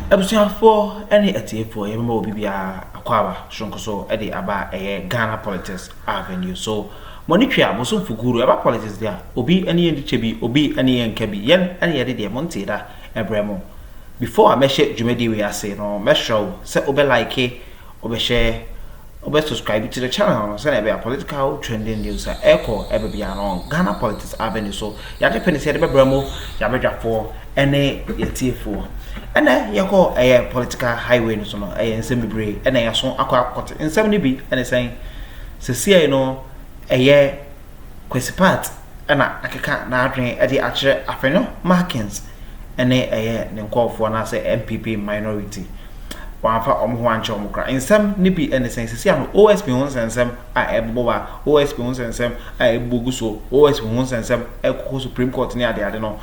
Ebusia for any for you mo bibia akwaba shonko so e aba Ghana politics Afenyo so money twa boso fuguru aba politics dia obi ene yen chebi obi ene yen kabi yen ene yede de monte da ebremo before I meshe dwumadi we ase no meshow se obe like obe share obe subscribe to the channel so na be political trending news echo ebe bia no Ghana politics Afenyo so ya de penise de bebremo ya bedwa for ene yetiefo ene yako political highway no so no ensem bebre ene yaso akwa ensem ni bi ene sen sesie no Kwesi Partt ana akeka na adwen ade akire Afenyo markings ene ne nkofo na se MPP minority wanfa omho anche omkra ensem ni bi ene sen sesie no OSP hon sensem a eboba OSP hon sensem a eboguso OSP hon sensem ekoko Supreme Court ni ade no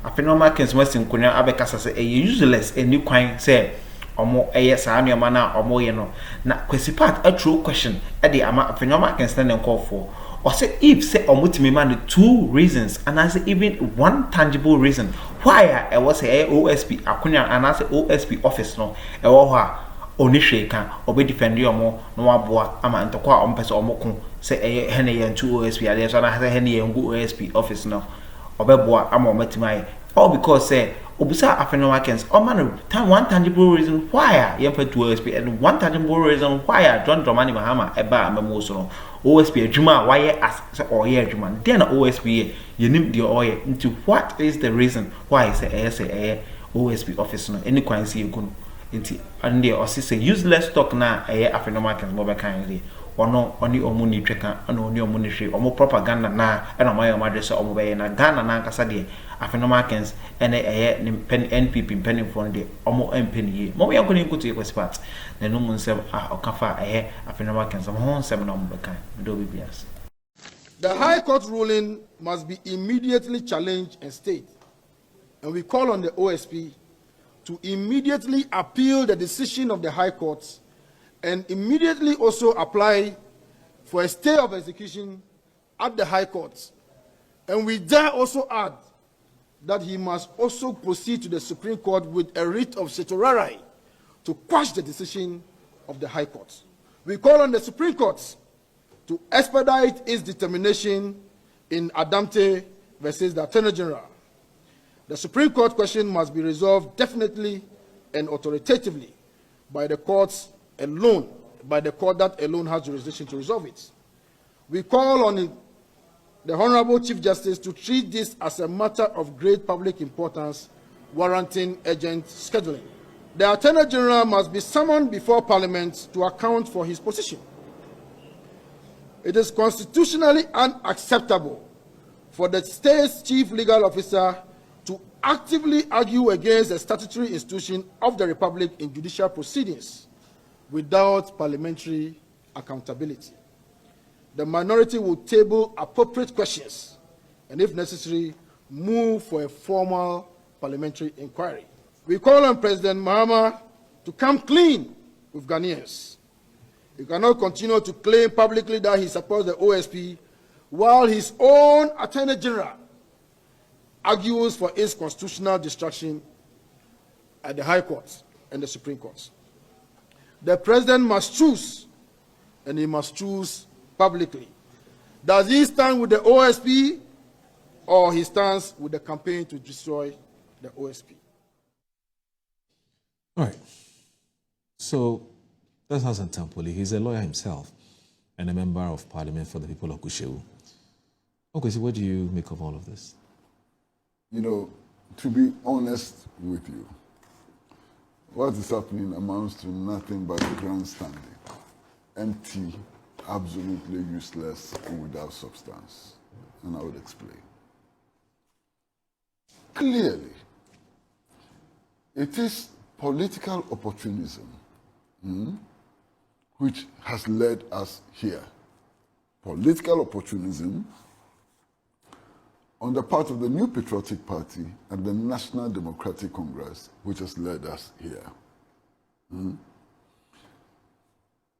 Afenyo markings masin kunya abekasa se useless eni kwan se omo saa nneoma na omo ye no na Kwesi Partt a true question e dey ama Afenyo markings na nkofo or say if say omutimi man two reasons and I say even one tangible reason why I was say OSP akunya and I say OSP office no e wo ho a oni hwe kan obe defend yomo no waboa ama ntokwa ompese omoko say hene ye two OSP ade so na say hene ye ngu OSP office no obeboa ama omatima all because say obusa Afenyo markings o man one tangible reason why you put two OSP and one tangible reason why John Dramani Mahama eba amemo so no OSP adwuma why as oye adwuma then OSP yenim the oye into what is the reason why say OSP office no any kwan see egu no nti and there say useless talk na Afenyo markings mo be kan dey ono oni omuni tweka ono oni omuni hwe omo propaganda na na mayo madrese omo be na Ghana na nkasa de Afenyo markings ene NPP penifo de omo empenie mo yanko ni nkutu Kwesi Partt na no mu nsem okafa Afenyo markings mo nsem na omo be kan do bibias. The High Court ruling must be immediately challenged and stayed, and we call on the OSP to immediately appeal the decision of the High Court and immediately also apply for a stay of execution at the High Court. And we dare also add that he must also proceed to the Supreme Court with a writ of Št0p to quash the decision of the High Court. We call on the Supreme Court to expedite its determination in Adamte versus the Attorney General. The Supreme Court question must be resolved definitely and authoritatively by the courts alone, by the court that alone has jurisdiction to resolve it. We call on the Honorable Chief Justice to treat this as a matter of great public importance, warranting urgent scheduling. The Attorney General must be summoned before Parliament to account for his position. It is constitutionally unacceptable for the state's chief legal officer to actively argue against the statutory institution of the Republic in judicial proceedings without parliamentary accountability. The minority will table appropriate questions and, if necessary, move for a formal parliamentary inquiry. We call on President Mahama to come clean with Ghanaians. He cannot continue to claim publicly that he supports the OSP while his own Attorney General argues for its constitutional destruction at the High Court and the Supreme Court. The President must choose, and he must choose publicly. Does he stand with the OSP, or he stands with the campaign to destroy the OSP? All right. So that's Hassan Tampoli. He's a lawyer himself and a member of Parliament for the people of Kushewu. Okay, so what do you make of all of this? You know, to be honest with you, what is happening amounts to nothing but grandstanding. Empty, absolutely useless, and without substance. And I would explain. Clearly, it is political opportunism which has led us here. Political opportunism on the part of the New Patriotic Party and the National Democratic Congress, which has led us here.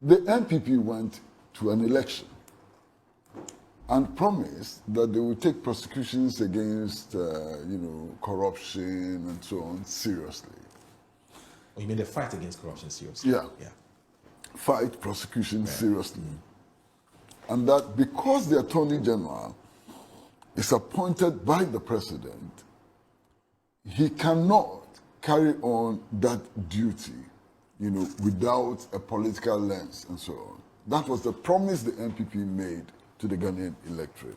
The NPP went to an election and promised that they would take prosecutions against, corruption and so on seriously. Oh, you mean the fight against corruption seriously? Yeah. Fight prosecution seriously. And that because the Attorney General is appointed by the President, he cannot carry on that duty, without a political lens and so on. That was the promise the NPP made to the Ghanaian electorate.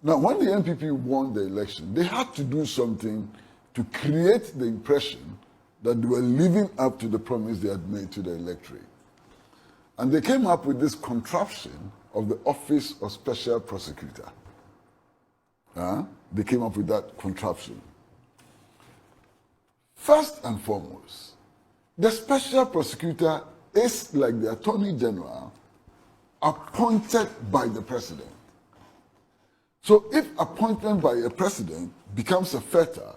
Now, when the NPP won the election, they had to do something to create the impression that they were living up to the promise they had made to the electorate. And they came up with this contraption of the Office of Special Prosecutor. They came up with that contraption. First and foremost, the Special Prosecutor is like the Attorney General appointed by the President. So if appointment by a President becomes a fetter,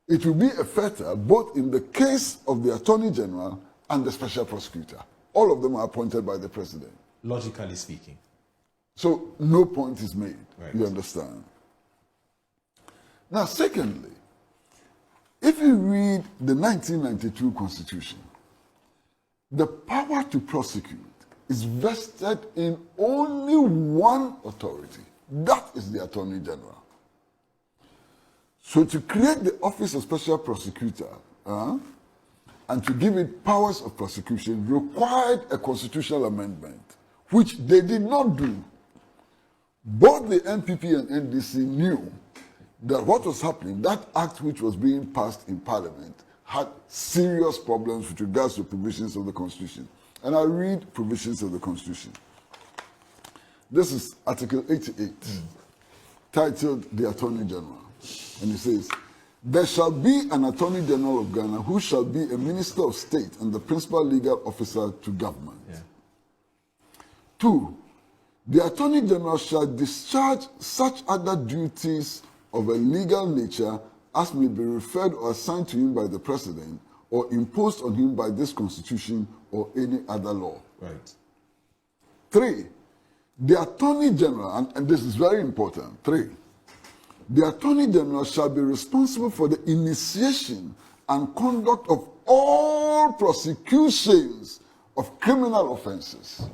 it will be a fetter both in the case of the Attorney General and the Special Prosecutor. All of them are appointed by the President. Logically speaking. So no point is made, right. You understand? Now, secondly, if you read the 1992 Constitution, the power to prosecute is vested in only one authority. That is the Attorney General. So to create the Office of Special Prosecutor and to give it powers of prosecution required a constitutional amendment, which they did not do. Both the NPP and NDC knew that what was happening, that act which was being passed in Parliament, had serious problems with regards to provisions of the Constitution. And I read provisions of the Constitution. This is Article 88, titled The Attorney General. And it says, there shall be an Attorney General of Ghana who shall be a Minister of State and the principal legal officer to government. Yeah. 2, the Attorney General shall discharge such other duties of a legal nature as may be referred or assigned to him by the President or imposed on him by this Constitution or any other law. Right. 3, the Attorney General, and this is very important, 3, the Attorney General shall be responsible for the initiation and conduct of all prosecutions of criminal offenses.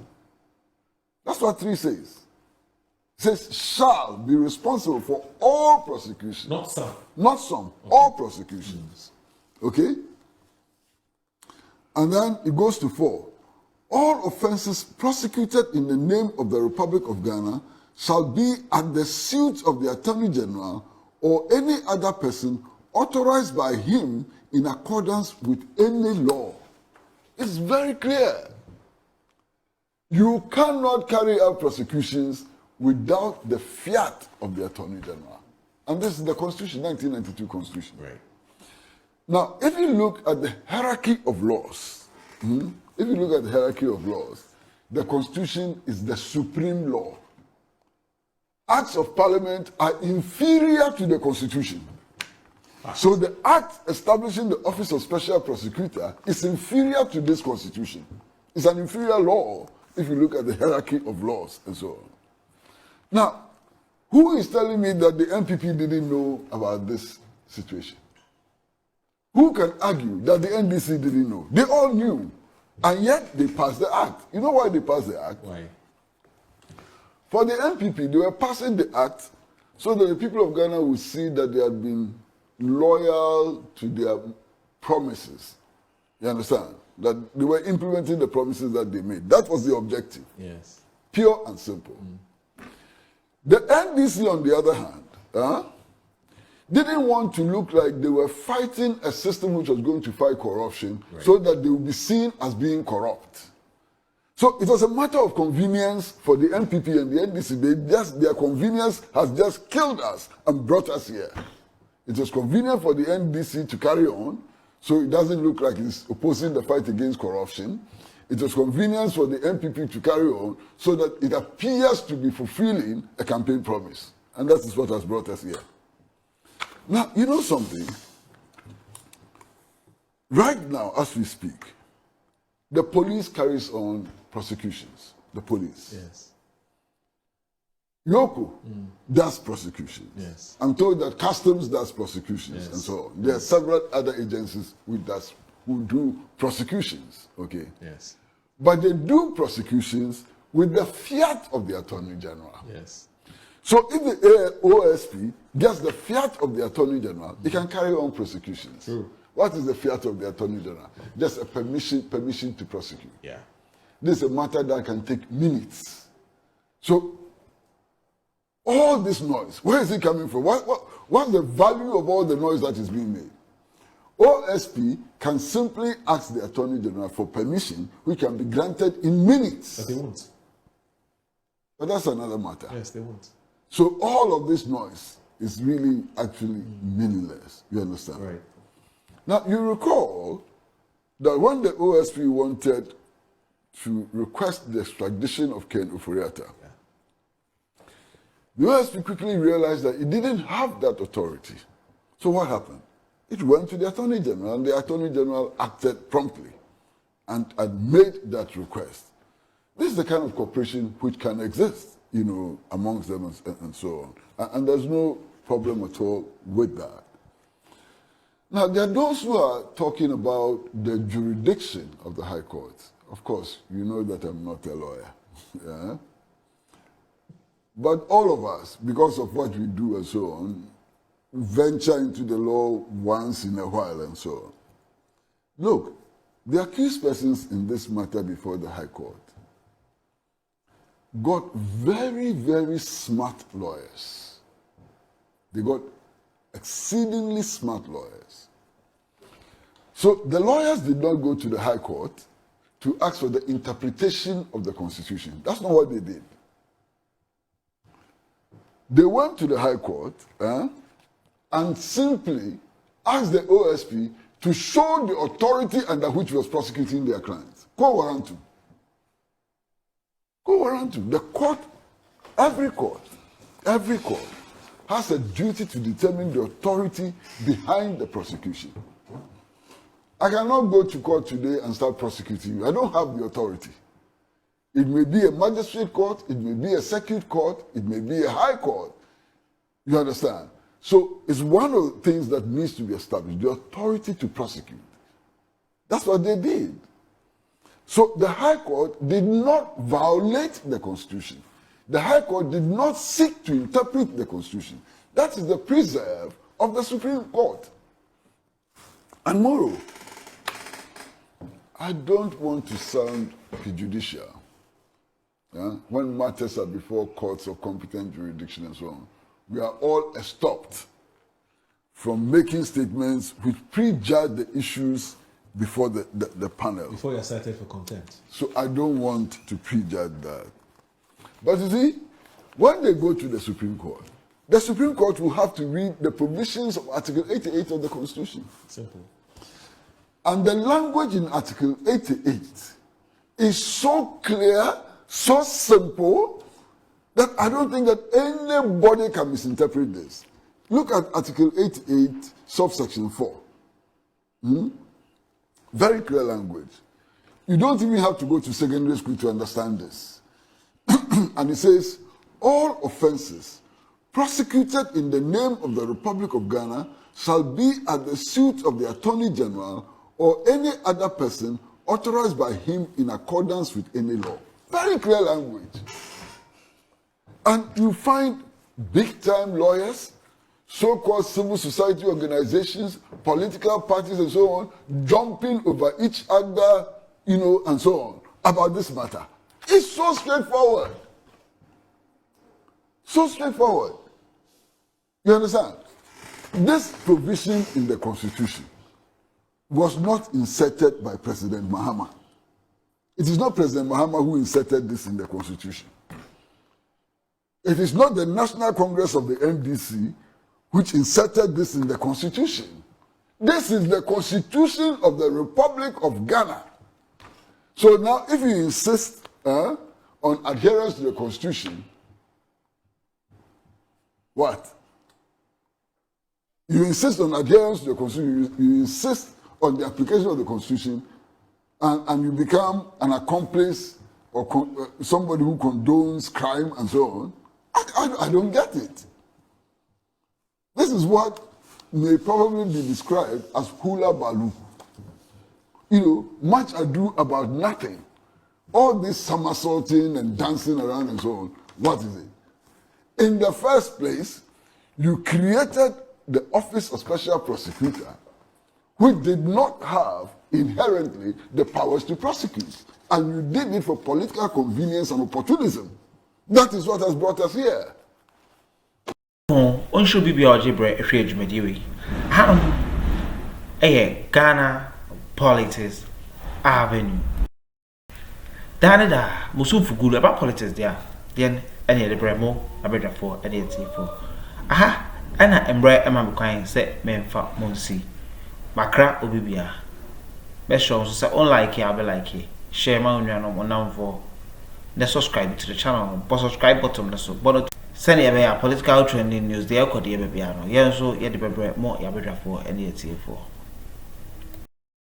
That's what 3 says. It says, shall be responsible for all prosecutions. Not some. Not some, okay. All prosecutions. Okay? And then it goes to 4. All offenses prosecuted in the name of the Republic of Ghana shall be at the suit of the Attorney General or any other person authorized by him in accordance with any law. It's very clear. You cannot carry out prosecutions without the fiat of the Attorney General. And this is the Constitution, 1992 Constitution. Right. Now, if you look at the hierarchy of laws, the Constitution is the supreme law. Acts of Parliament are inferior to the Constitution. So the act establishing the Office of Special Prosecutor is inferior to this Constitution. It's an inferior law if you look at the hierarchy of laws and so on. Now, who is telling me that the NPP didn't know about this situation? Who can argue that the NDC didn't know? They all knew. And yet they passed the act. You know why they passed the act? Why? For the NPP, they were passing the act so that the people of Ghana would see that they had been loyal to their promises. You understand? That they were implementing the promises that they made. That was the objective. Yes. Pure and simple. The NDC, on the other hand, didn't want to look like they were fighting a system which was going to fight corruption, right, so that they would be seen as being corrupt. So it was a matter of convenience for the NPP and the NDC. Their convenience has just killed us and brought us here. It was convenient for the NDC to carry on, so it doesn't look like it's opposing the fight against corruption. It was convenient for the NPP to carry on, so that it appears to be fulfilling a campaign promise. And that is what has brought us here. Now, you know something? Right now, as we speak, the police carries on prosecutions. The police. Yes. Yoko does prosecutions. Yes. I'm told that Customs does prosecutions and so on. There are several other agencies who do prosecutions, okay? Yes. But they do prosecutions with the fiat of the Attorney General. Yes. So if the OSP gets the fiat of the Attorney General, it can carry on prosecutions. True. What is the fiat of the Attorney General? Just a permission to prosecute. Yeah. This is a matter that can take minutes. So all this noise, where is it coming from? What's the value of all the noise that is being made? OSP can simply ask the Attorney General for permission, which can be granted in minutes. But they won't. But that's another matter. Yes, they won't. So all of this noise is really actually meaningless. You understand? Right. Now, you recall that when the OSP wanted to request the extradition of Ken Ofori-Atta, the OSP quickly realized that it didn't have that authority. So what happened? It went to the Attorney General, and the Attorney General acted promptly and made that request. This is the kind of cooperation which can exist, you know, amongst them and so on. And there's no problem at all with that. Now, there are those who are talking about the jurisdiction of the High Court. Of course, you know that I'm not a lawyer. Yeah? But all of us, because of what we do and so on, venture into the law once in a while and so on. Look, the accused persons in this matter before the High Court got very, very smart lawyers. They got exceedingly smart lawyers. So the lawyers did not go to the High Court to ask for the interpretation of the Constitution. That's not what they did. They went to the High Court and simply asked the OSP to show the authority under which was prosecuting their clients. Quo warranto. Quo warranto. The court, every court has a duty to determine the authority behind the prosecution. I cannot go to court today and start prosecuting you. I don't have the authority. It may be a magistrate court, it may be a circuit court, it may be a high court. You understand? So it's one of the things that needs to be established, the authority to prosecute. That's what they did. So the High Court did not violate the Constitution. The High Court did not seek to interpret the Constitution. That is the preserve of the Supreme Court. And moreover, I don't want to sound prejudicial. When matters are before courts of competent jurisdiction and so on, we are all stopped from making statements which prejudge the issues before the panel. Before you're cited for contempt. So I don't want to prejudge that. But you see, when they go to the Supreme Court will have to read the provisions of Article 88 of the Constitution. Simple. And the language in Article 88 is so clear, so simple, that I don't think that anybody can misinterpret this. Look at Article 88, subsection 4. Very clear language. You don't even have to go to secondary school to understand this. And it says, all offenses prosecuted in the name of the Republic of Ghana shall be at the suit of the Attorney General or any other person authorized by him in accordance with any law. Very clear language. And you find big-time lawyers, so-called civil society organizations, political parties and so on, jumping over each other, you know, and so on, about this matter. It's so straightforward. So straightforward. You understand? This provision in the Constitution was not inserted by President Mahama. It is not President Mahama who inserted this in the Constitution. It is not the National Congress of the NDC which inserted this in the Constitution. This is the Constitution of the Republic of Ghana. So now, if you insist on adherence to the Constitution, what? You insist on adherence to the Constitution, you insist on the application of the Constitution, and you become an accomplice or somebody who condones crime and so on. I don't get it. This is what may probably be described as hula baloo. You know, much ado about nothing. All this somersaulting and dancing around and so on. What is it? In the first place, you created the Office of Special Prosecutor, which did not have inherently the powers to prosecute. And you did it for political convenience and opportunism. That is what has brought us here. On should be algebra if you're Jumediwi. Ghana politics avenue. Danida, Musufu good about politics there. Then any other bremo, a better for any for. Aha, and I embroider Emma McQuine said, men for Monsi. Macra Obibia. Best shows say, unlike you, I'll be like you. Share my own now for. Then subscribe to the channel, but subscribe button, so but send a political trending news, the echo, the baby, yeah, so yeah, the more, yeah, better for any for.